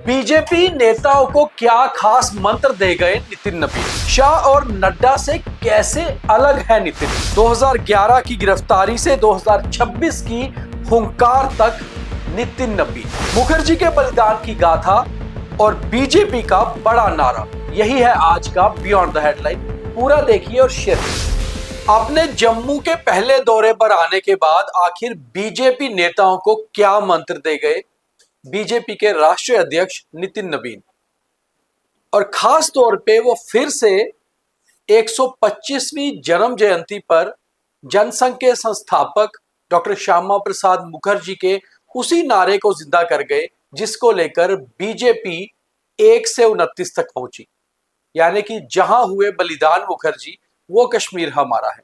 BJP नेताओं को क्या खास मंत्र दे गए नितिन नबीन? शाह और नड्डा से कैसे अलग है नितिन? 2011 की गिरफ्तारी से 2026 की हुंकार तक नितिन नबीन। मुखर्जी के बलिदान की गाथा और बीजेपी का बड़ा नारा, यही है आज का बियॉन्ड द हेडलाइन। पूरा देखिए और शेयर कीजिए। अपने जम्मू के पहले दौरे पर आने के बाद आखिर बीजेपी नेताओं को क्या मंत्र दे गए बीजेपी के राष्ट्रीय अध्यक्ष नितिन नबीन? और खास तौर पे वो फिर से 125वीं जन्म जयंती पर जनसंघ के संस्थापक डॉक्टर श्यामा प्रसाद मुखर्जी के उसी नारे को जिंदा कर गए जिसको लेकर बीजेपी 1 से 29 तक पहुंची, यानी कि जहां हुए बलिदान मुखर्जी वो कश्मीर हमारा है।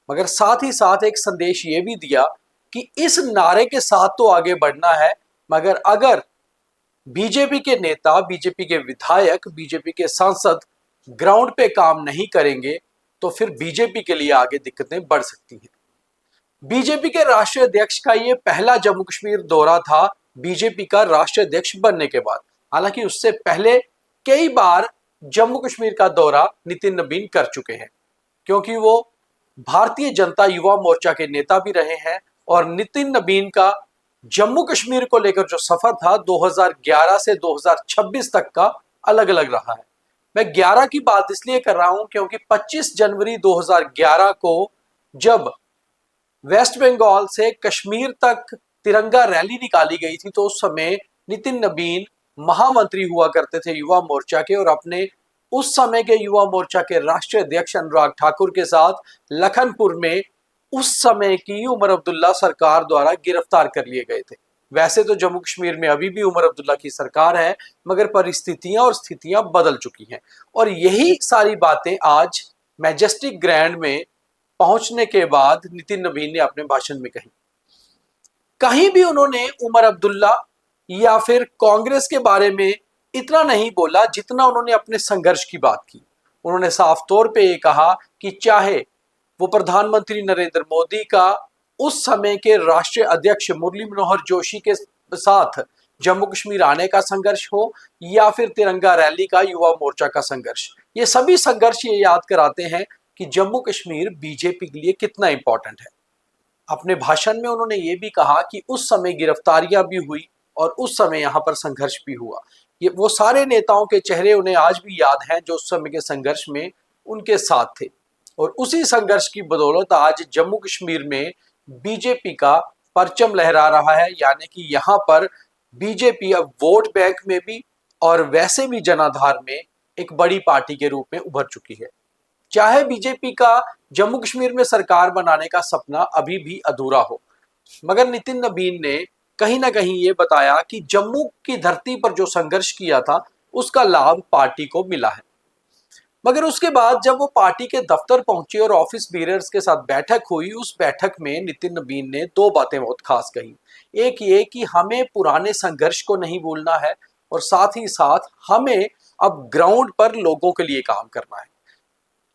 मगर साथ ही साथ एक संदेश ये भी दिया कि इस नारे के साथ तो आगे बढ़ना है, मगर अगर बीजेपी के नेता, बीजेपी के विधायक, बीजेपी के सांसद ग्राउंड पे काम नहीं करेंगे तो फिर बीजेपी के लिए आगे दिक्कतें बढ़ सकती हैं। बीजेपी के राष्ट्रीय अध्यक्ष का ये पहला जम्मू कश्मीर दौरा था बीजेपी का राष्ट्रीय अध्यक्ष बनने के बाद। हालांकि उससे पहले कई बार जम्मू कश्मीर का दौरा नितिन नबीन कर चुके हैं, क्योंकि वो भारतीय जनता युवा मोर्चा के नेता भी रहे हैं। और नितिन नबीन का जम्मू कश्मीर को लेकर जो सफर था 2011 से 2026 तक का अलग अलग रहा है। मैं 11 की बात इसलिए कर रहा हूं क्योंकि 25 जनवरी 2011 को जब वेस्ट बंगाल से कश्मीर तक तिरंगा रैली निकाली गई थी तो उस समय नितिन नबीन महामंत्री हुआ करते थे युवा मोर्चा के, और अपने उस समय के युवा मोर्चा के राष्ट्रीय अध्यक्ष अनुराग ठाकुर के साथ लखनपुर में उस समय की उमर अब्दुल्ला सरकार द्वारा गिरफ्तार कर लिए गए थे। वैसे तो जम्मू कश्मीर में अभी भी उमर अब्दुल्ला की सरकार है, मगर परिस्थितियां और स्थितियां बदल चुकी हैं। और यही सारी बातें आज मैजेस्टिक ग्रैंड में पहुंचने के बाद नितिन नबीन ने अपने भाषण में कही। कहीं भी उन्होंने उमर अब्दुल्ला या फिर कांग्रेस के बारे में इतना नहीं बोला जितना उन्होंने अपने संघर्ष की बात की। उन्होंने साफ तौर पे ये कहा कि चाहे वो प्रधानमंत्री नरेंद्र मोदी का उस समय के राष्ट्रीय अध्यक्ष मुरली मनोहर जोशी के साथ जम्मू कश्मीर आने का संघर्ष हो या फिर तिरंगा रैली का युवा मोर्चा का संघर्ष, ये सभी संघर्ष ये याद कराते हैं कि जम्मू कश्मीर बीजेपी के लिए कितना इंपॉर्टेंट है। अपने भाषण में उन्होंने ये भी कहा कि उस समय गिरफ्तारियां भी हुई और उस समय यहाँ पर संघर्ष भी हुआ। ये वो सारे नेताओं के चेहरे उन्हें आज भी याद हैं जो उस समय के संघर्ष में उनके साथ थे। और उसी संघर्ष की बदौलत आज जम्मू कश्मीर में बीजेपी का परचम लहरा रहा है, यानी कि यहाँ पर बीजेपी अब वोट बैंक में भी और वैसे भी जनाधार में एक बड़ी पार्टी के रूप में उभर चुकी है। चाहे बीजेपी का जम्मू कश्मीर में सरकार बनाने का सपना अभी भी अधूरा हो, मगर नितिन नबीन ने कहीं ना कहीं ये बताया कि जम्मू की धरती पर जो संघर्ष किया था उसका लाभ पार्टी को मिला है। मगर उसके बाद जब वो पार्टी के दफ्तर पहुंचे और ऑफिस बीयरर्स के साथ बैठक हुई, उस बैठक में नितिन नबीन ने 2 बातें बहुत खास कही। एक ये कि हमें पुराने संघर्ष को नहीं भूलना है, और साथ ही साथ हमें अब ग्राउंड पर लोगों के लिए काम करना है।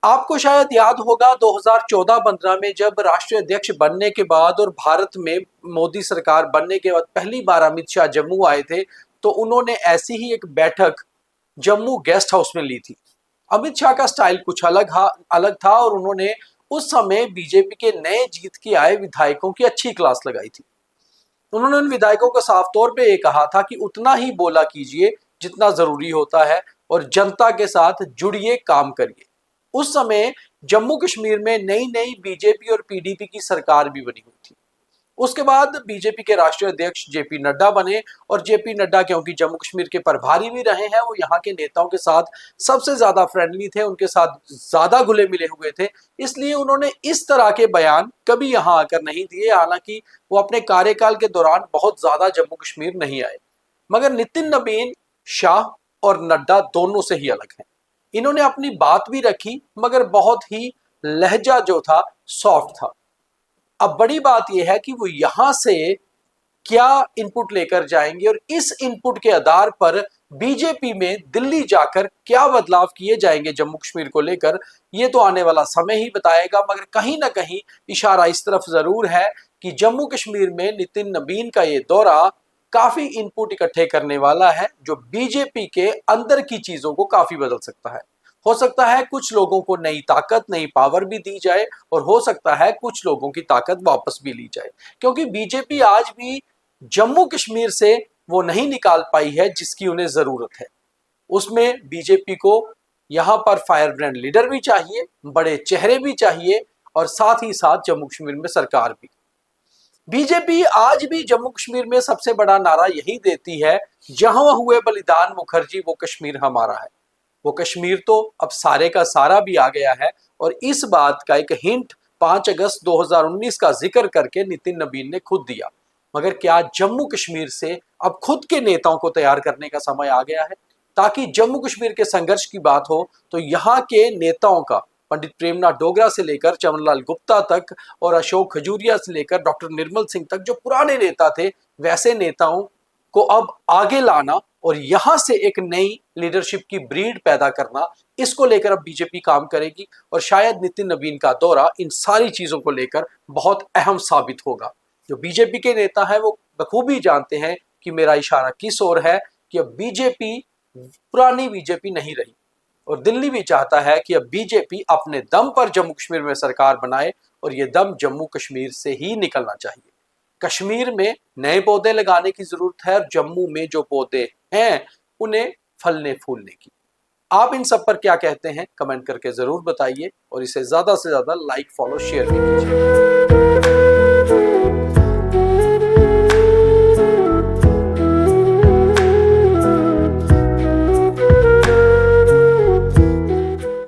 आपको शायद याद होगा 2014-15 में जब राष्ट्रीय अध्यक्ष बनने के बाद और भारत में मोदी सरकार बनने के बाद पहली बार अमित शाह जम्मू आए थे, तो उन्होंने ऐसी ही एक बैठक जम्मू गेस्ट हाउस में ली थी। अमित शाह का स्टाइल कुछ अलग था और उन्होंने उस समय बीजेपी के नए जीत के आए विधायकों की अच्छी क्लास लगाई थी। उन्होंने उन विधायकों को साफ तौर पे ये कहा था कि उतना ही बोला कीजिए जितना जरूरी होता है और जनता के साथ जुड़िए, काम करिए। उस समय जम्मू कश्मीर में नई नई बीजेपी और पीडीपी की सरकार भी बनी हुई थी। उसके बाद बीजेपी के राष्ट्रीय अध्यक्ष जेपी नड्डा बने, और जेपी नड्डा क्योंकि जम्मू कश्मीर के प्रभारी भी रहे हैं, वो यहाँ के नेताओं के साथ सबसे ज्यादा फ्रेंडली थे, उनके साथ ज्यादा घुले मिले हुए थे, इसलिए उन्होंने इस तरह के बयान कभी यहाँ आकर नहीं दिए। हालांकि वो अपने कार्यकाल के दौरान बहुत ज्यादा जम्मू कश्मीर नहीं आए, मगर नितिन नबीन शाह और नड्डा दोनों से ही अलग हैं। इन्होंने अपनी बात भी रखी, मगर बहुत ही लहजा जो था सॉफ्ट था। अब बड़ी बात यह है कि वो यहां से क्या इनपुट लेकर जाएंगे और इस इनपुट के आधार पर बीजेपी में दिल्ली जाकर क्या बदलाव किए जाएंगे जम्मू कश्मीर को लेकर, ये तो आने वाला समय ही बताएगा। मगर कहीं ना कहीं इशारा इस तरफ जरूर है कि जम्मू कश्मीर में नितिन नबीन का ये दौरा काफी इनपुट इकट्ठे करने वाला है, जो बीजेपी के अंदर की चीजों को काफी बदल सकता है। हो सकता है कुछ लोगों को नई ताकत, नई पावर भी दी जाए, और हो सकता है कुछ लोगों की ताकत वापस भी ली जाए, क्योंकि बीजेपी आज भी जम्मू कश्मीर से वो नहीं निकाल पाई है जिसकी उन्हें जरूरत है। उसमें बीजेपी को यहां पर फायर ब्रांड लीडर भी चाहिए, बड़े चेहरे भी चाहिए, और साथ ही साथ जम्मू कश्मीर में सरकार भी। बीजेपी आज भी जम्मू कश्मीर में सबसे बड़ा नारा यही देती है, जहां हुए बलिदान मुखर्जी वो कश्मीर हमारा है। वो कश्मीर तो अब सारे का सारा भी आ गया है, और इस बात का एक हिंट 5 अगस्त 2019 का जिक्र करके नितिन नबीन ने खुद दिया। मगर क्या जम्मू कश्मीर से अब खुद के नेताओं को तैयार करने का समय आ गया है, ताकि जम्मू कश्मीर के संघर्ष की बात हो तो यहाँ के नेताओं का, पंडित प्रेमनाथ डोगरा से लेकर चमनलाल गुप्ता तक और अशोक खजूरिया से लेकर डॉक्टर निर्मल सिंह तक, जो पुराने नेता थे, वैसे नेताओं को अब आगे लाना और यहां से एक नई लीडरशिप की ब्रीड पैदा करना, इसको लेकर अब बीजेपी काम करेगी। और शायद नितिन नबीन का दौरा इन सारी चीजों को लेकर बहुत अहम साबित होगा। जो बीजेपी के नेता हैं वो बखूबी जानते हैं कि मेरा इशारा किस ओर है, कि अब बीजेपी पुरानी बीजेपी नहीं रही, और दिल्ली भी चाहता है कि अब बीजेपी अपने दम पर जम्मू कश्मीर में सरकार बनाए, और ये दम जम्मू कश्मीर से ही निकलना चाहिए। कश्मीर में नए पौधे लगाने की जरूरत है, और जम्मू में जो पौधे हैं उन्हें फलने फूलने की। आप इन सब पर क्या कहते हैं, कमेंट करके जरूर बताइए, और इसे ज्यादा से ज्यादा लाइक, फॉलो, शेयर भी कीजिए।